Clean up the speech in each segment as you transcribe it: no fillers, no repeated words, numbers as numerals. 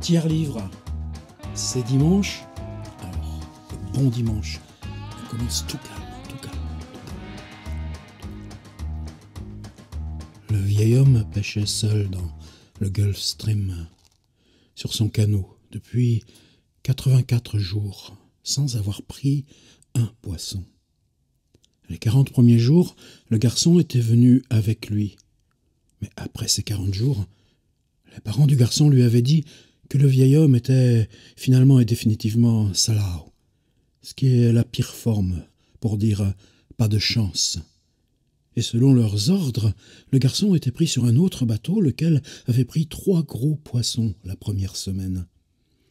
Tiers livre, c'est dimanche. Alors, bon dimanche. On commence tout calme, tout calme. Le vieil homme pêchait seul dans le Gulf Stream, sur son canot, depuis 84 jours, sans avoir pris un poisson. Les 40 premiers jours, le garçon était venu avec lui. Mais après ces 40 jours, les parents du garçon lui avaient dit que le vieil homme était finalement et définitivement salao, ce qui est la pire forme pour dire pas de chance. Et selon leurs ordres, le garçon était pris sur un autre bateau, lequel avait pris 3 gros poissons la première semaine.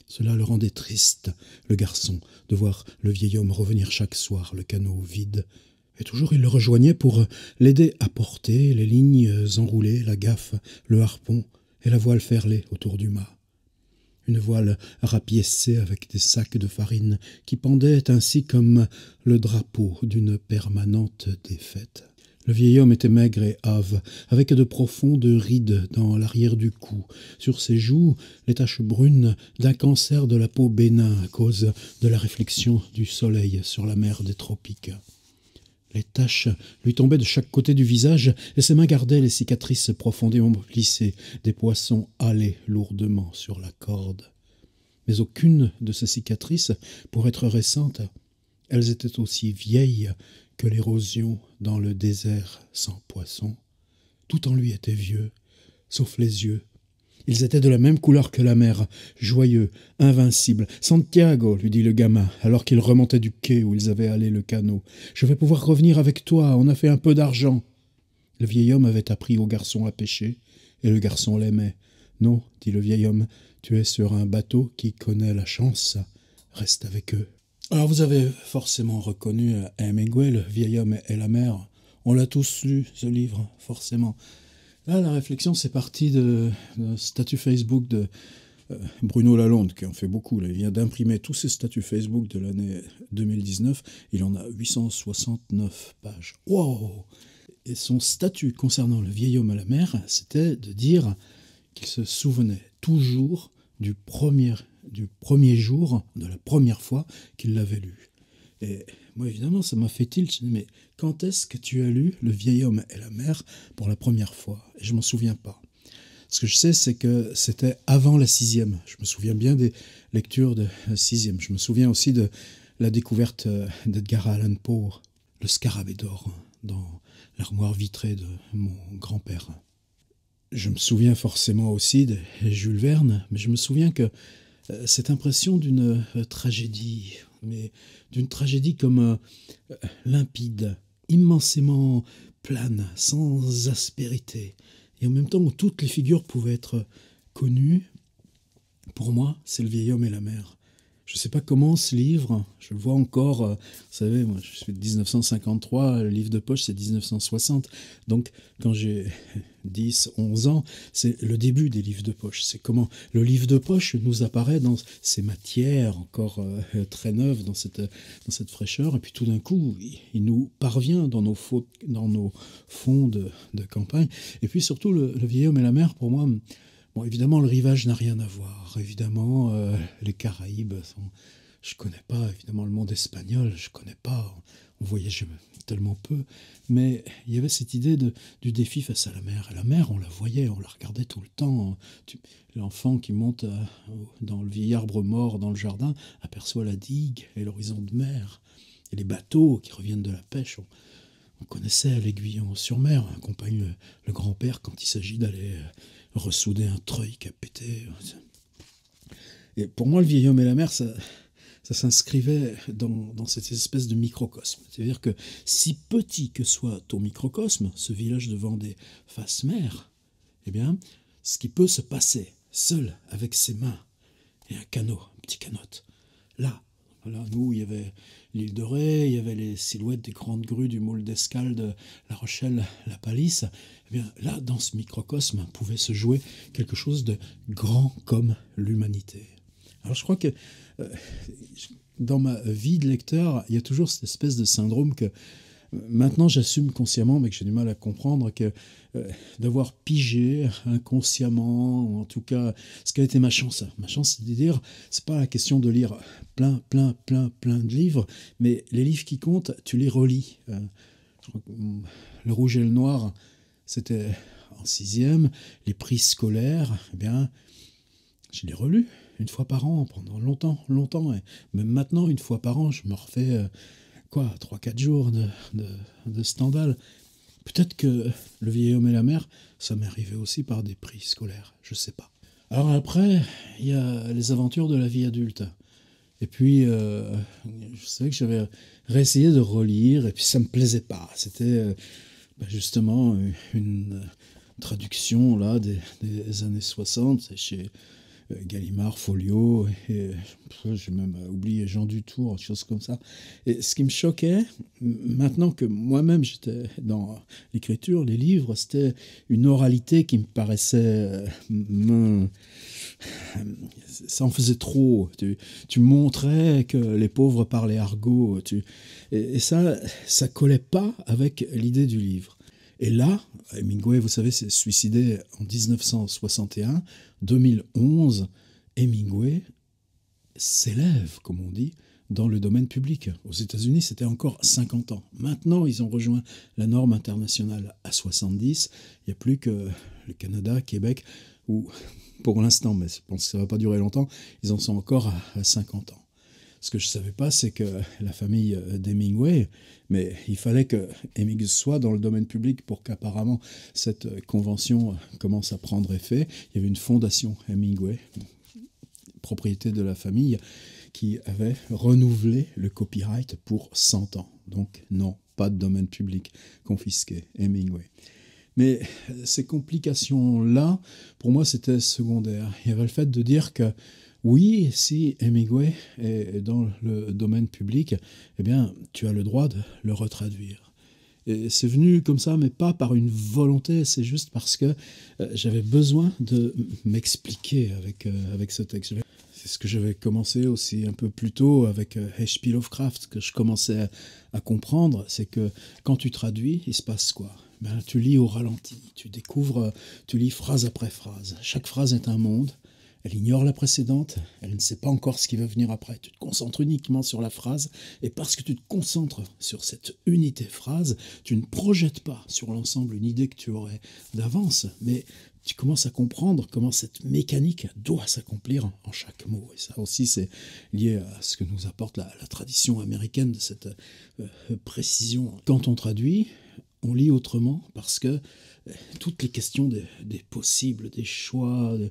Cela le rendait triste, le garçon, de voir le vieil homme revenir chaque soir, le canot vide. Et toujours il le rejoignait pour l'aider à porter les lignes enroulées, la gaffe, le harpon et la voile ferlée autour du mât. Une voile rapiécée avec des sacs de farine qui pendaient ainsi comme le drapeau d'une permanente défaite. Le vieil homme était maigre et hâve, avec de profondes rides dans l'arrière du cou. Sur ses joues, les taches brunes d'un cancer de la peau bénin à cause de la réflexion du soleil sur la mer des tropiques. Les taches lui tombaient de chaque côté du visage et ses mains gardaient les cicatrices profondément plissées des poissons halés lourdement sur la corde. Mais aucune de ces cicatrices, pour être récentes, elles étaient aussi vieilles que l'érosion dans le désert sans poissons. Tout en lui était vieux, sauf les yeux. Ils étaient de la même couleur que la mer, joyeux, invincibles. « Santiago, lui dit le gamin, alors qu'il remontait du quai où ils avaient halé le canot. Je vais pouvoir revenir avec toi, on a fait un peu d'argent. » Le vieil homme avait appris au garçon à pêcher, et le garçon l'aimait. « Non, dit le vieil homme, tu es sur un bateau qui connaît la chance. Reste avec eux. » Alors vous avez forcément reconnu Hemingway, le vieil homme et la mer. On l'a tous lu, ce livre, forcément. Là, la réflexion, c'est parti d'un statut Facebook de Bruno Lalonde, qui en fait beaucoup. Là. Il vient d'imprimer tous ses statuts Facebook de l'année 2019. Il en a 869 pages. Wow! Et son statut concernant le vieil homme à la mer, c'était de dire qu'il se souvenait toujours du premier jour, de la première fois qu'il l'avait lu. Et moi, évidemment, ça m'a fait tilt. Je me dis, mais quand est-ce que tu as lu Le vieil homme et la mer pour la première fois ? Et je m'en souviens pas. Ce que je sais, c'est que c'était avant la 6e. Je me souviens bien des lectures de la 6e. Je me souviens aussi de la découverte d'Edgar Allan Poe, Le scarabée d'or, dans l'armoire vitrée de mon grand-père. Je me souviens forcément aussi de Jules Verne, mais je me souviens que cette impression d'une tragédie, mais d'une tragédie comme limpide, immensément plane, sans aspérité, et en même temps où toutes les figures pouvaient être connues, pour moi, c'est Le vieil homme et la mer. Je ne sais pas comment ce livre, je le vois encore, vous savez, moi je suis de 1953, le livre de poche c'est 1960, donc quand j'ai 10, 11 ans, c'est le début des livres de poche. C'est comment le livre de poche nous apparaît dans ces matières encore très neuves, dans cette fraîcheur, et puis tout d'un coup, il nous parvient dans nos fonds de campagne. Et puis surtout, le vieil homme et la mer, pour moi, bon, évidemment, le rivage n'a rien à voir. Évidemment, les Caraïbes, je connais pas. Évidemment, le monde espagnol, je connais pas. On voyage tellement peu. Mais il y avait cette idée du défi face à la mer. Et la mer, on la voyait, on la regardait tout le temps. L'enfant qui monte dans le vieil arbre mort dans le jardin aperçoit la digue et l'horizon de mer. Et les bateaux qui reviennent de la pêche, on connaissait l'Aiguillon-sur-Mer, on accompagne le grand-père quand il s'agit d'aller ressouder un treuil qui a pété. Et pour moi, le vieil homme et la mer, ça s'inscrivait dans cette espèce de microcosme. C'est-à-dire que si petit que soit ton microcosme, ce village de Vendée face mer, eh bien, ce qui peut se passer seul avec ses mains et un canot, un petit canot, là, voilà, nous, il y avait l'île de Ré, il y avait les silhouettes des grandes grues du môle d'escale de La Rochelle, la Palisse. Eh bien, là, dans ce microcosme, pouvait se jouer quelque chose de grand comme l'humanité. Alors, je crois que dans ma vie de lecteur, il y a toujours cette espèce de syndrome que Maintenant, j'assume consciemment, mais que j'ai du mal à comprendre, que d'avoir pigé inconsciemment, ou en tout cas, ce qu'a été ma chance. Ma chance, c'est de dire, c'est pas la question de lire plein de livres, mais les livres qui comptent, tu les relis. Le Rouge et le Noir, c'était en sixième. Les prix scolaires, eh bien, je les relus une fois par an pendant longtemps. Et même maintenant, une fois par an, je me refais 3-4 jours de Stendhal. Peut-être que Le Vieil Homme et la Mer, ça m'est arrivé aussi par des prix scolaires, je sais pas. Alors après, il y a Les Aventures de la vie adulte. Et puis, je savais que j'avais réessayé de relire, et puis ça me plaisait pas. C'était justement une traduction là des années 60, c'est chez Gallimard, Folio, et j'ai même oublié Jean Dutour, des choses comme ça. Et ce qui me choquait, maintenant que moi-même j'étais dans l'écriture, les livres, c'était une oralité qui me paraissait... ça en faisait trop. Tu montrais que les pauvres parlaient argot. Et ça collait pas avec l'idée du livre. Et là, Hemingway, vous savez, s'est suicidé en 1961. 2011, Hemingway s'élève, comme on dit, dans le domaine public. Aux États-Unis, c'était encore 50 ans. Maintenant, ils ont rejoint la norme internationale à 70. Il n'y a plus que le Canada, Québec, où, pour l'instant, mais je pense que ça ne va pas durer longtemps, ils en sont encore à 50 ans. Ce que je ne savais pas, c'est que la famille d'Hemingway, mais il fallait que Hemingway soit dans le domaine public pour qu'apparemment cette convention commence à prendre effet. Il y avait une fondation Hemingway, propriété de la famille, qui avait renouvelé le copyright pour 100 ans. Donc non, pas de domaine public confisqué, Hemingway. Mais ces complications-là, pour moi, c'était secondaire. Il y avait le fait de dire que oui, si Hemingway est dans le domaine public, eh bien, tu as le droit de le retraduire. Et c'est venu comme ça, mais pas par une volonté, c'est juste parce que j'avais besoin de m'expliquer avec ce texte. C'est ce que j'avais commencé aussi un peu plus tôt avec H.P. Lovecraft, que je commençais à comprendre, c'est que quand tu traduis, il se passe quoi ? Ben, tu lis au ralenti, tu découvres, tu lis phrase après phrase. Chaque phrase est un monde. Elle ignore la précédente, elle ne sait pas encore ce qui va venir après. Tu te concentres uniquement sur la phrase, et parce que tu te concentres sur cette unité phrase, tu ne projettes pas sur l'ensemble une idée que tu aurais d'avance, mais tu commences à comprendre comment cette mécanique doit s'accomplir en chaque mot. Et ça aussi, c'est lié à ce que nous apporte la tradition américaine de cette précision. Quand on traduit, on lit autrement, parce que toutes les questions des possibles, des choix... des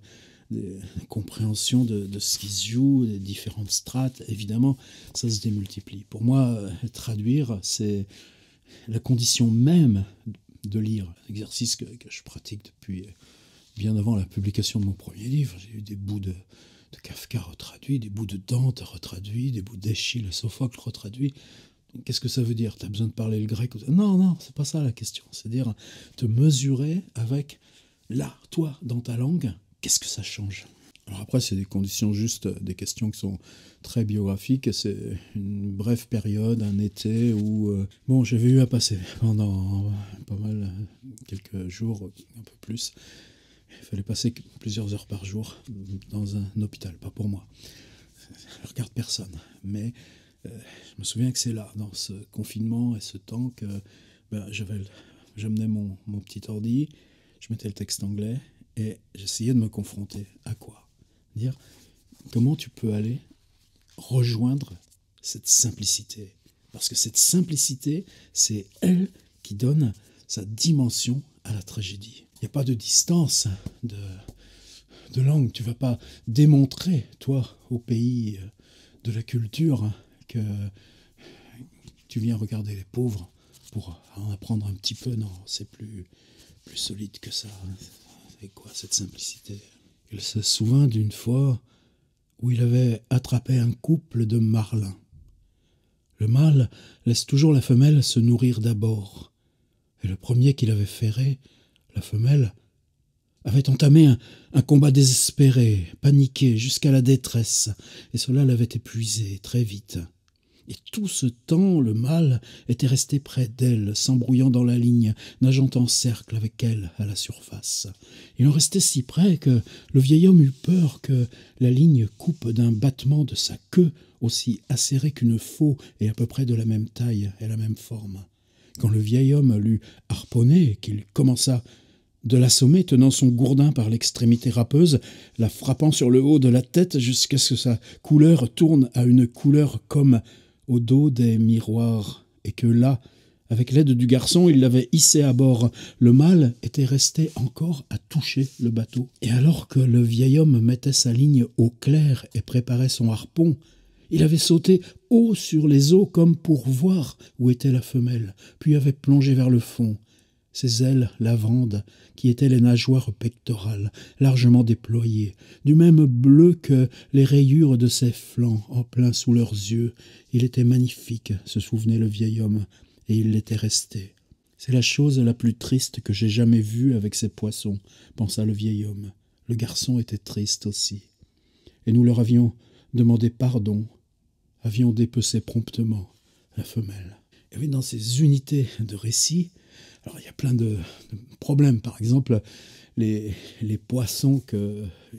compréhensions de ce qui se joue, des différentes strates, évidemment, ça se démultiplie. Pour moi, traduire, c'est la condition même de lire, un exercice que je pratique depuis bien avant la publication de mon premier livre. J'ai eu des bouts de Kafka retraduits, des bouts de Dante retraduits, des bouts d'Eschyle et Sophocle retraduits. Qu'est-ce que ça veut dire ? Tu as besoin de parler le grec ? Non, c'est pas ça la question. C'est-à-dire te mesurer avec, là, toi, dans ta langue, qu'est-ce que ça change ? Alors après, c'est des conditions juste, des questions qui sont très biographiques. C'est une brève période, un été où... bon, j'avais eu à passer pendant pas mal, quelques jours, un peu plus. Il fallait passer plusieurs heures par jour dans un hôpital, pas pour moi. Je regarde personne. Mais je me souviens que c'est là, dans ce confinement et ce temps, que j'amenais mon petit ordi, je mettais le texte anglais, et j'essayais de me confronter à quoi ? Dire comment tu peux aller rejoindre cette simplicité. Parce que cette simplicité, c'est elle qui donne sa dimension à la tragédie. Il n'y a pas de distance de langue. Tu ne vas pas démontrer, toi, au pays de la culture, que tu viens regarder les pauvres pour en apprendre un petit peu. Non, c'est plus solide que ça. C'est quoi cette simplicité ? Il se souvint d'une fois où il avait attrapé un couple de marlins. Le mâle laisse toujours la femelle se nourrir d'abord. Et le premier qu'il avait ferré, la femelle, avait entamé un combat désespéré, paniqué, jusqu'à la détresse, et cela l'avait épuisé très vite. Et tout ce temps, le mâle était resté près d'elle, s'embrouillant dans la ligne, nageant en cercle avec elle à la surface. Il en restait si près que le vieil homme eut peur que la ligne coupe d'un battement de sa queue, aussi acérée qu'une faux et à peu près de la même taille et la même forme. Quand le vieil homme l'eut harponné et qu'il commença de l'assommer, tenant son gourdin par l'extrémité râpeuse, la frappant sur le haut de la tête jusqu'à ce que sa couleur tourne à une couleur comme au dos des miroirs, et que là, avec l'aide du garçon, il l'avait hissé à bord. Le mâle était resté encore à toucher le bateau. Et alors que le vieil homme mettait sa ligne au clair et préparait son harpon, il avait sauté haut sur les eaux comme pour voir où était la femelle, puis avait plongé vers le fond. Ses ailes lavandes, qui étaient les nageoires pectorales, largement déployées, du même bleu que les rayures de ses flancs, en plein sous leurs yeux. Il était magnifique, se souvenait le vieil homme, et il l'était resté. C'est la chose la plus triste que j'ai jamais vue avec ces poissons, pensa le vieil homme. Le garçon était triste aussi. Et nous leur avions demandé pardon, avions dépecé promptement la femelle. Et oui, dans ces unités de récit, alors il y a plein de problèmes. Par exemple, les poissons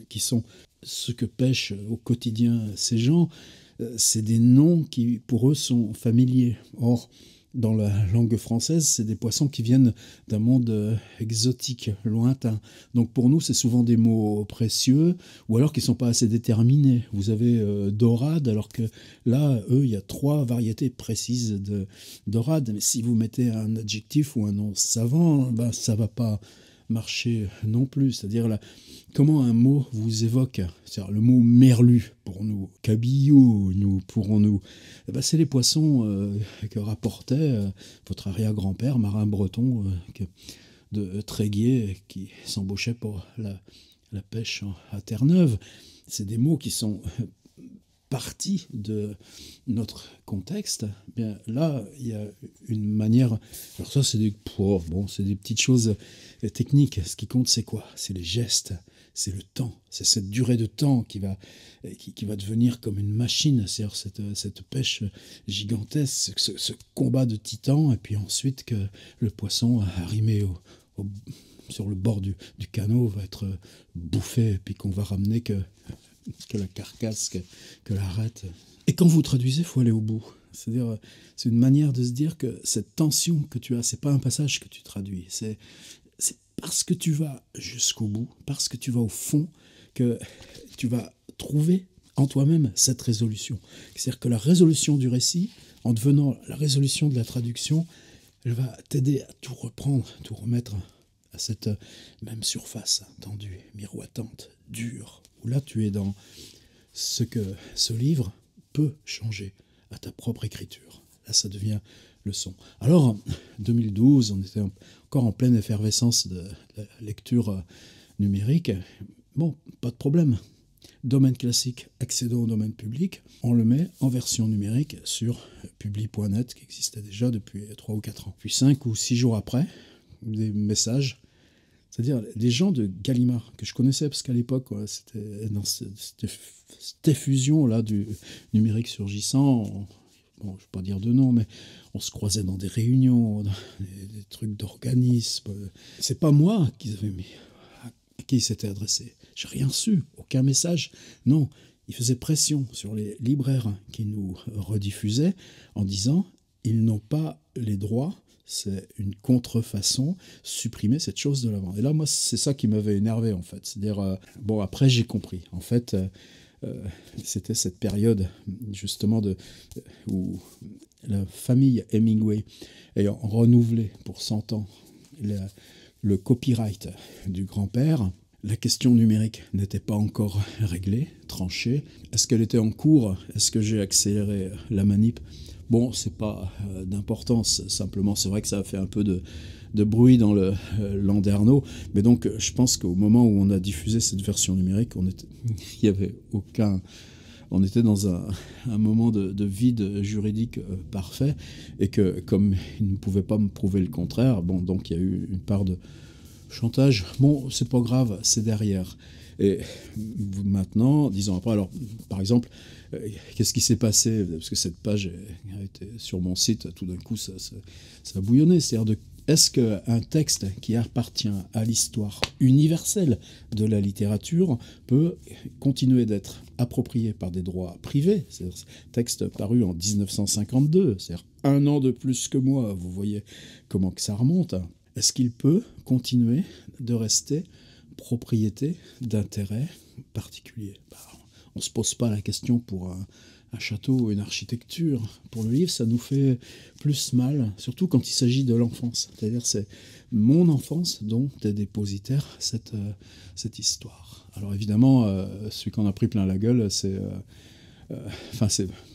qui sont ce que pêchent au quotidien ces gens, c'est des noms qui, pour eux, sont familiers. Or, dans la langue française, c'est des poissons qui viennent d'un monde exotique, lointain. Donc pour nous, c'est souvent des mots précieux, ou alors qui ne sont pas assez déterminés. Vous avez dorade, alors que là, il y a 3 variétés précises de dorade. Mais si vous mettez un adjectif ou un nom savant, ça ne va pas marcher non plus. C'est-à-dire là, comment un mot vous évoque. C'est-à-dire le mot merlu pour nous, cabillaud, nous. C'est les poissons que rapportait votre arrière-grand-père, marin breton de Tréguier, qui s'embauchait pour la pêche à Terre-Neuve. C'est des mots qui sont partie de notre contexte. Bien là, il y a une manière. Alors ça, c'est des petites choses techniques. Ce qui compte, c'est quoi? C'est les gestes, c'est le temps, c'est cette durée de temps qui va devenir comme une machine. C'est-à-dire cette pêche gigantesque, ce combat de titans, et puis ensuite que le poisson arrimé sur le bord du canot va être bouffé, et puis qu'on va ramener que la carcasse, que l'arête. Et quand vous traduisez, il faut aller au bout. C'est-à-dire, c'est une manière de se dire que cette tension que tu as, c'est pas un passage que tu traduis. C'est parce que tu vas jusqu'au bout, parce que tu vas au fond, que tu vas trouver en toi-même cette résolution. C'est-à-dire que la résolution du récit, en devenant la résolution de la traduction, elle va t'aider à tout reprendre, tout remettre à cette même surface tendue, miroitante, dure, où là tu es dans ce que ce livre peut changer à ta propre écriture. Là ça devient le son. Alors, 2012, on était encore en pleine effervescence de la lecture numérique. Bon, pas de problème. Domaine classique, accédons au domaine public. On le met en version numérique sur publi.net, qui existait déjà depuis 3 ou 4 ans. Puis 5 ou 6 jours après, des messages, c'est-à-dire des gens de Gallimard, que je connaissais, parce qu'à l'époque, c'était dans cette effusion-là du numérique surgissant. Bon, je ne vais pas dire de nom, mais on se croisait dans des réunions, dans des trucs d'organismes. C'est pas moi qu'ils avaient mis, à qui ils s'étaient adressés. J'ai rien reçu, aucun message. Non, ils faisaient pression sur les libraires qui nous rediffusaient en disant ils n'ont pas les droits, c'est une contrefaçon, supprimer cette chose de l'avant. Et là, moi, c'est ça qui m'avait énervé, en fait. C'est-à-dire, bon, après, j'ai compris. En fait, c'était cette période, justement, où la famille Hemingway, ayant renouvelé pour 100 ans le copyright du grand-père, la question numérique n'était pas encore réglée, tranchée. Est-ce qu'elle était en cours? Est-ce que j'ai accéléré la manip? Bon, c'est pas d'importance, simplement c'est vrai que ça a fait un peu de bruit dans le landerneau, mais donc je pense qu'au moment où on a diffusé cette version numérique, il y avait aucun... On était dans un moment de vide juridique parfait, et que comme ils ne pouvaient pas me prouver le contraire, bon, donc il y a eu une part de chantage. Bon, c'est pas grave, c'est derrière. Et maintenant, 10 ans après, alors par exemple, qu'est-ce qui s'est passé? Parce que cette page a été sur mon site, tout d'un coup ça a bouillonné. C'est-à-dire est-ce qu'un texte qui appartient à l'histoire universelle de la littérature peut continuer d'être approprié par des droits privés? C'est-à-dire texte paru en 1952, c'est-à-dire 1 an de plus que moi, vous voyez comment que ça remonte. Est-ce qu'il peut continuer de rester propriété d'intérêt particulier? On ne se pose pas la question pour un château ou une architecture. Pour le livre, ça nous fait plus mal, surtout quand il s'agit de l'enfance. C'est-à-dire c'est mon enfance dont est dépositaire cette histoire. Alors évidemment, celui qu'on a pris plein la gueule, c'est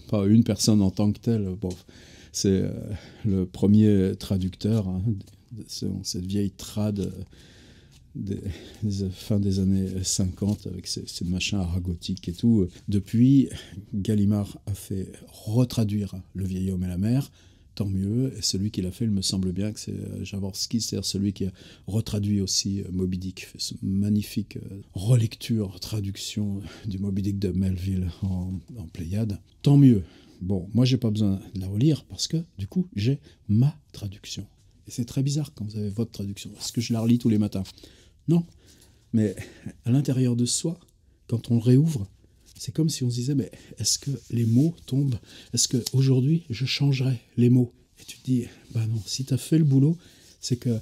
pas une personne en tant que telle. Bon, c'est le premier traducteur, hein, cette vieille trad des fin des années 50 avec ces machins aragotiques et tout. Depuis, Gallimard a fait retraduire Le vieil homme et la mer, tant mieux. Et celui qui l'a fait, il me semble bien que c'est Jaworski, c'est-à-dire celui qui a retraduit aussi Moby Dick, fait ce magnifique relecture, traduction du Moby Dick de Melville en Pléiade. Tant mieux. Bon, moi j'ai pas besoin de la relire parce que du coup j'ai ma traduction. Et c'est très bizarre quand vous avez votre traduction. Est-ce que je la relis tous les matins? Non. Mais à l'intérieur de soi, quand on réouvre, c'est comme si on se disait, mais est-ce que les mots tombent? Est-ce qu'aujourd'hui, je changerais les mots? Et tu te dis, bah non, si tu as fait le boulot, c'est que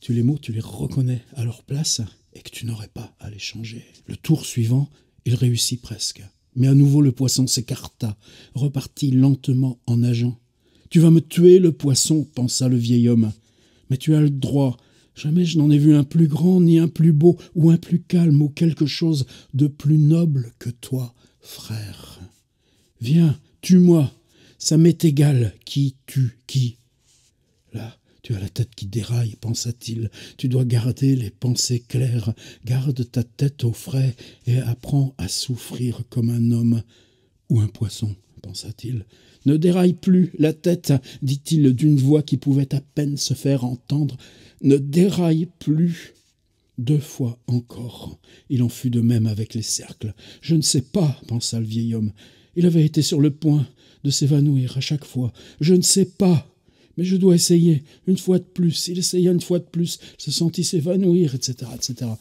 les mots, tu les reconnais à leur place et que tu n'aurais pas à les changer. Le tour suivant, il réussit presque. Mais à nouveau, le poisson s'écarta, repartit lentement en nageant. « Tu vas me tuer, le poisson, pensa le vieil homme. Mais tu as le droit. Jamais je n'en ai vu un plus grand, ni un plus beau, ou un plus calme, ou quelque chose de plus noble que toi, frère. Viens, tue-moi. Ça m'est égal qui tue qui. » Là, tu as la tête qui déraille, pensa-t-il. Tu dois garder les pensées claires. Garde ta tête au frais et apprends à souffrir comme un homme ou un poisson, pensa-t-il. Ne déraille plus la tête, dit-il d'une voix qui pouvait à peine se faire entendre. Ne déraille plus. 2 fois encore. Il en fut de même avec les cercles. Je ne sais pas, pensa le vieil homme. Il avait été sur le point de s'évanouir à chaque fois. Je ne sais pas. Mais je dois essayer, une fois de plus. Il essaya une fois de plus, se sentit s'évanouir, etc., etc.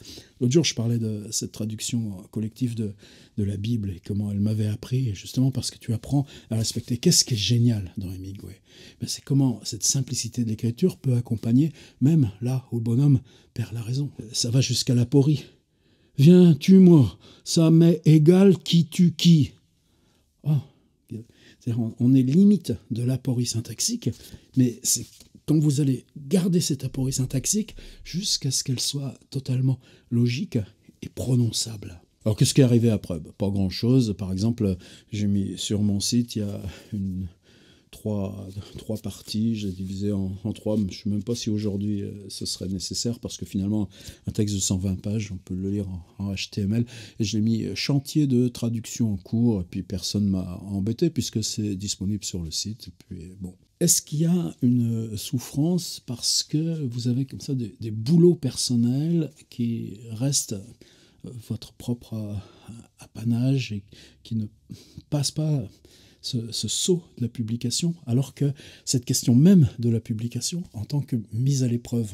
L'autre jour, je parlais de cette traduction collective de la Bible et comment elle m'avait appris, justement parce que tu apprends à respecter. Qu'est-ce qui est génial dans Hemingway? C'est comment cette simplicité de l'écriture peut accompagner, même là où le bonhomme perd la raison. Ça va jusqu'à l'aporie. Viens, tue-moi, ça m'est égal qui tue qui. Oh. On est limite de l'aporie syntaxique, mais c'est quand vous allez garder cette aporie syntaxique jusqu'à ce qu'elle soit totalement logique et prononçable. Alors qu'est-ce qui est arrivé après? Pas grand-chose. Par exemple, j'ai mis sur mon site, il y a trois parties, j'ai divisé en 3. Je ne sais même pas si aujourd'hui ce serait nécessaire parce que finalement un texte de 120 pages, on peut le lire en HTML, et je l'ai mis chantier de traduction en cours, et puis personne m'a embêté puisque c'est disponible sur le site. Et puis, bon. Est-ce qu'il y a une souffrance parce que vous avez comme ça des boulots personnels qui restent votre propre apanage et qui ne passent pas ce saut de la publication, alors que cette question même de la publication, en tant que mise à l'épreuve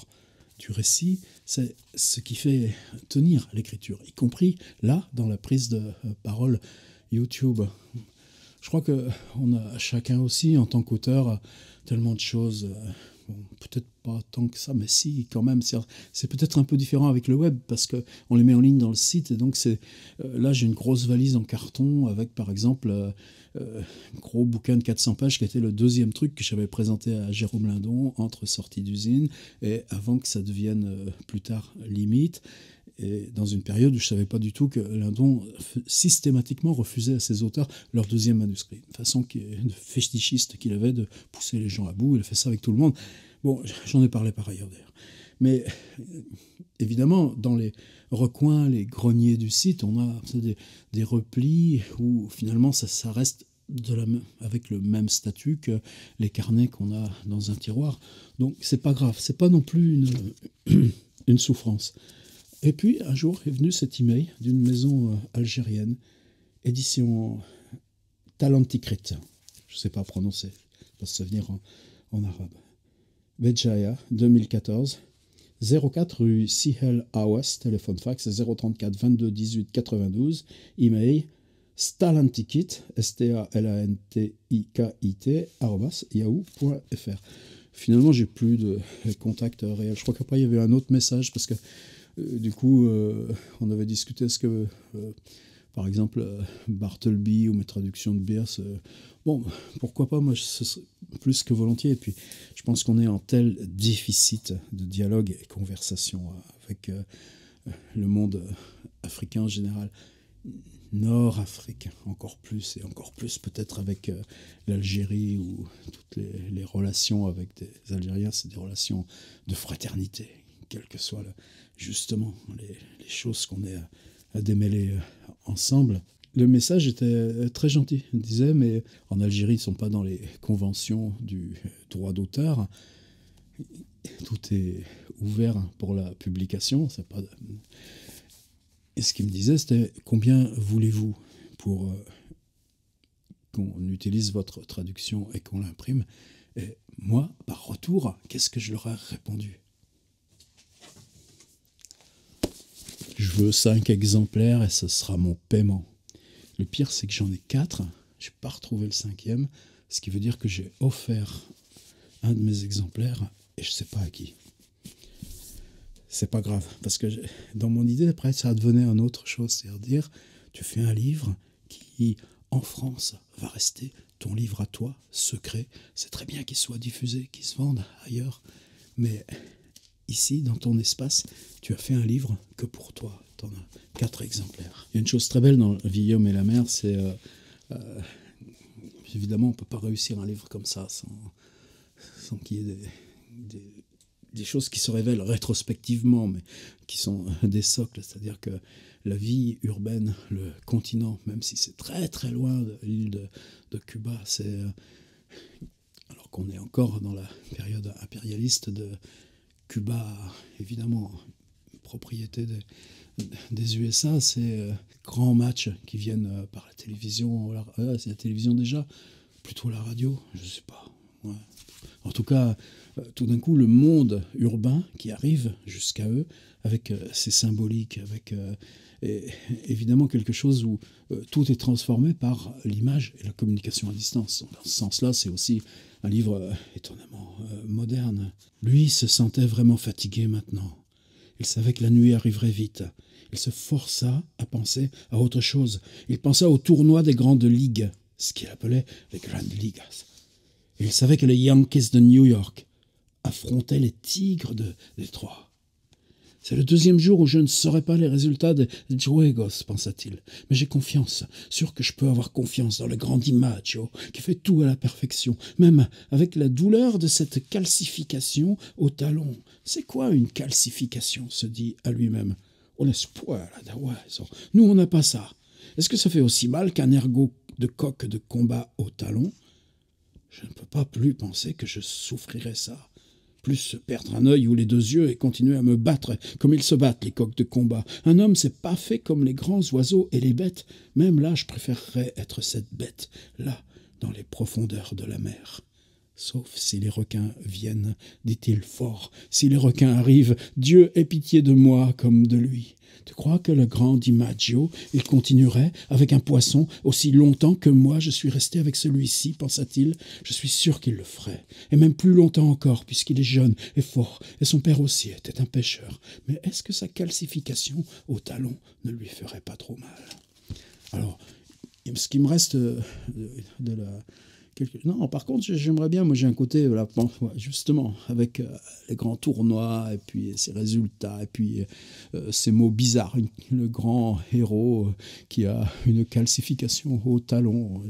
du récit, c'est ce qui fait tenir l'écriture, y compris là, dans la prise de parole YouTube. Je crois qu'on a chacun aussi, en tant qu'auteur, tellement de choses... Bon, peut-être pas tant que ça, mais si, quand même. C'est peut-être un peu différent avec le web, parce qu'on les met en ligne dans le site, et donc là, j'ai une grosse valise en carton avec, par exemple, un gros bouquin de 400 pages qui était le 2e truc que j'avais présenté à Jérôme Lindon entre sortie d'usine et avant que ça devienne plus tard limite. Et dans une période où je ne savais pas du tout que Lindon systématiquement refusait à ses auteurs leur 2e manuscrit. Une façon de fétichiste qu'il avait de pousser les gens à bout. Il a fait ça avec tout le monde. Bon, j'en ai parlé par ailleurs d'ailleurs. Mais évidemment, dans les recoins, les greniers du site, on a des replis où finalement ça reste avec le même statut que les carnets qu'on a dans un tiroir. Donc c'est pas grave, c'est pas non plus une souffrance. Et puis, un jour est venu cet email d'une maison algérienne, édition Talantikrit. Je ne sais pas prononcer, ça doit se venir en arabe. Béjaïa, 2014, 04 rue Sihel Awas, téléphone fax 034 22 18 92, email stalantikit, stalantikit, @yahoo.fr. Finalement, j'ai plus de contact réel. Je crois qu'après, il y avait un autre message parce que du coup, on avait discuté, est-ce que, par exemple, Bartleby ou mes traductions de Bierce, bon, pourquoi pas, moi, ce serait plus que volontiers. Et puis, je pense qu'on est en tel déficit de dialogue et conversation avec le monde africain en général, nord-africain encore plus, et encore plus peut-être avec l'Algérie, où toutes les relations avec des Algériens, c'est des relations de fraternité, quelles que soient justement les choses qu'on ait à démêler ensemble. Le message était très gentil. Il disait, mais en Algérie, ils ne sont pas dans les conventions du droit d'auteur. Tout est ouvert pour la publication. C'est pas... Et ce qu'il me disait, c'était combien voulez-vous pour qu'on utilise votre traduction et qu'on l'imprime. Et moi, par retour, qu'est-ce que je leur ai répondu? Je veux 5 exemplaires et ce sera mon paiement. Le pire, c'est que j'en ai 4. Je n'ai pas retrouvé le 5e, ce qui veut dire que j'ai offert un de mes exemplaires et je ne sais pas à qui. C'est pas grave, parce que dans mon idée, après, ça devenait une autre chose, c'est-à-dire, tu fais un livre qui, en France, va rester ton livre à toi, secret. C'est très bien qu'il soit diffusé, qu'il se vende ailleurs, mais ici, dans ton espace, tu as fait un livre que pour toi. Tu en as 4 exemplaires. Il y a une chose très belle dans Le Vieil homme et la mer, c'est... évidemment, on ne peut pas réussir un livre comme ça sans qu'il y ait des choses qui se révèlent rétrospectivement, mais qui sont des socles. C'est-à-dire que la vie urbaine, le continent, même si c'est très très loin de l'île de Cuba, c'est... alors qu'on est encore dans la période impérialiste de Cuba, évidemment, propriété des USA, c'est grands matchs qui viennent par la télévision. C'est la télévision déjà, plutôt la radio, je ne sais pas. Ouais. En tout cas, tout d'un coup, le monde urbain qui arrive jusqu'à eux, avec ses symboliques, avec évidemment quelque chose où tout est transformé par l'image et la communication à distance. Dans ce sens-là, c'est aussi un livre étonnamment moderne. Lui se sentait vraiment fatigué maintenant. Il savait que la nuit arriverait vite. Il se força à penser à autre chose. Il pensa au tournoi des grandes ligues, ce qu'il appelait les grandes ligas. Il savait que les Yankees de New York affrontaient les Tigres de Détroit. C'est le 2e jour où je ne saurais pas les résultats des Juegos, pensa-t-il. Mais j'ai confiance, sûr que je peux avoir confiance dans le grand DiMaggio, qui fait tout à la perfection, même avec la douleur de cette calcification au talon. C'est quoi une calcification, se dit à lui-même. Oh, l'espoir, nous, on n'a pas ça. Est-ce que ça fait aussi mal qu'un ergot de coq de combat au talon? Je ne peux pas plus penser que je souffrirais ça. Plus perdre un œil ou les 2 yeux et continuer à me battre comme ils se battent, les coqs de combat. Un homme, c'est pas fait comme les grands oiseaux et les bêtes. Même là, je préférerais être cette bête, là, dans les profondeurs de la mer. Sauf si les requins viennent, dit-il fort. Si les requins arrivent, Dieu ait pitié de moi comme de lui. Tu crois que le grand DiMaggio, il continuerait avec un poisson aussi longtemps que moi je suis resté avec celui-ci, pensa-t-il. Je suis sûr qu'il le ferait, et même plus longtemps encore, puisqu'il est jeune et fort, et son père aussi était un pêcheur. Mais est-ce que sa calcification au talon ne lui ferait pas trop mal? Alors, ce qui me reste de la... Non, par contre, j'aimerais bien, moi j'ai un côté, là, justement, avec les grands tournois, et puis ces résultats, et puis ces mots bizarres, le grand héros qui a une calcification au talon.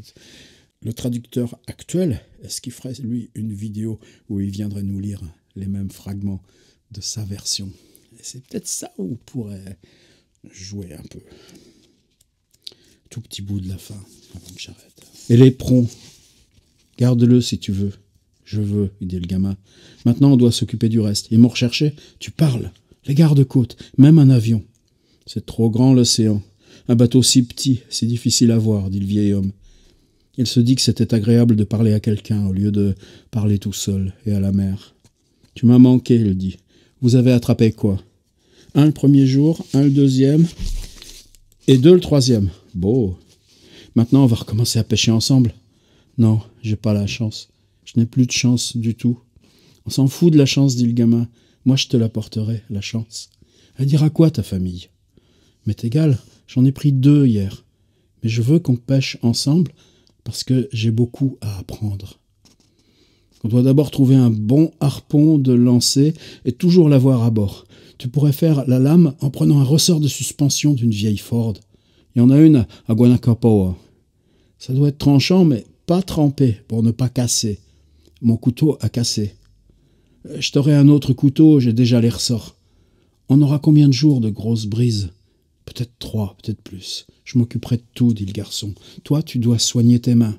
Le traducteur actuel, est-ce qu'il ferait, lui, une vidéo où il viendrait nous lire les mêmes fragments de sa version? Et c'est peut-être ça où on pourrait jouer un peu. Tout petit bout de la fin, avant que j'arrête. Et l'éperon. Garde-le si tu veux. Je veux, il dit le gamin. Maintenant, on doit s'occuper du reste. Ils m'ont recherché. Tu parles. les gardes-côtes, même un avion. C'est trop grand l'océan. Un bateau si petit, si difficile à voir, dit le vieil homme. Il se dit que c'était agréable de parler à quelqu'un au lieu de parler tout seul et à la mer. Tu m'as manqué, il dit. Vous avez attrapé quoi? 1 le premier jour, 1 le deuxième et 2 le troisième. Beau. Maintenant, on va recommencer à pêcher ensemble. Non, j'ai pas la chance. Je n'ai plus de chance du tout. On s'en fout de la chance, dit le gamin. Moi, je te l'apporterai, la chance. Elle dira quoi, ta famille? M'est égal, j'en ai pris 2 hier. Mais je veux qu'on pêche ensemble parce que j'ai beaucoup à apprendre. On doit d'abord trouver un bon harpon de lancer et toujours l'avoir à bord. Tu pourrais faire la lame en prenant un ressort de suspension d'une vieille Ford. Il y en a une à Guanacapoa. Ça doit être tranchant, mais pas trempé pour ne pas casser. Mon couteau a cassé. Je t'aurai un autre couteau, j'ai déjà les ressorts. On aura combien de jours de grosses brises? Peut-être 3, peut-être plus. Je m'occuperai de tout, dit le garçon. Toi, tu dois soigner tes mains.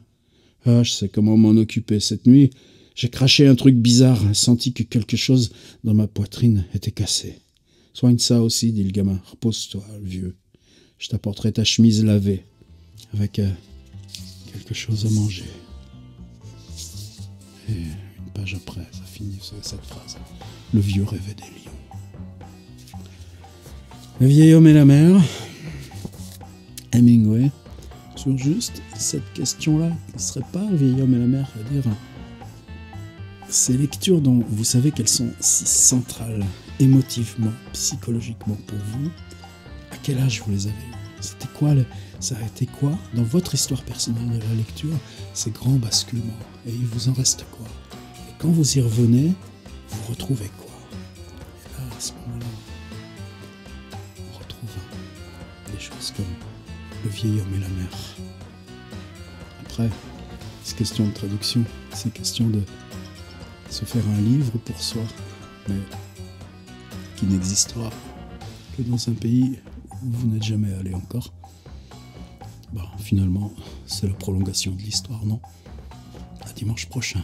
Ah, je sais comment m'en occuper. Cette nuit, j'ai craché un truc bizarre, senti que quelque chose dans ma poitrine était cassé. Soigne ça aussi, dit le gamin. Repose-toi, le vieux. Je t'apporterai ta chemise lavée, avec quelque chose à manger. Et une page après, ça finit sur cette phrase. Le vieux rêvait des lions. Le vieil homme et la mer. Hemingway. Sur juste cette question-là, ce ne serait pas le vieil homme et la mer, à dire ces lectures dont vous savez qu'elles sont si centrales, émotivement, psychologiquement pour vous, à quel âge vous les avez eues? C'était quoi ça a été quoi, dans votre histoire personnelle de la lecture, ces grands basculements? Et il vous en reste quoi? Et quand vous y revenez, vous retrouvez quoi? Et là, à ce moment-là, on retrouve des choses comme le vieil homme et la mer. Après, c'est question de traduction, c'est question de se faire un livre pour soi, mais qui n'existera que dans un pays où vous n'êtes jamais allé encore. Finalement, c'est la prolongation de l'histoire, non? À dimanche prochain.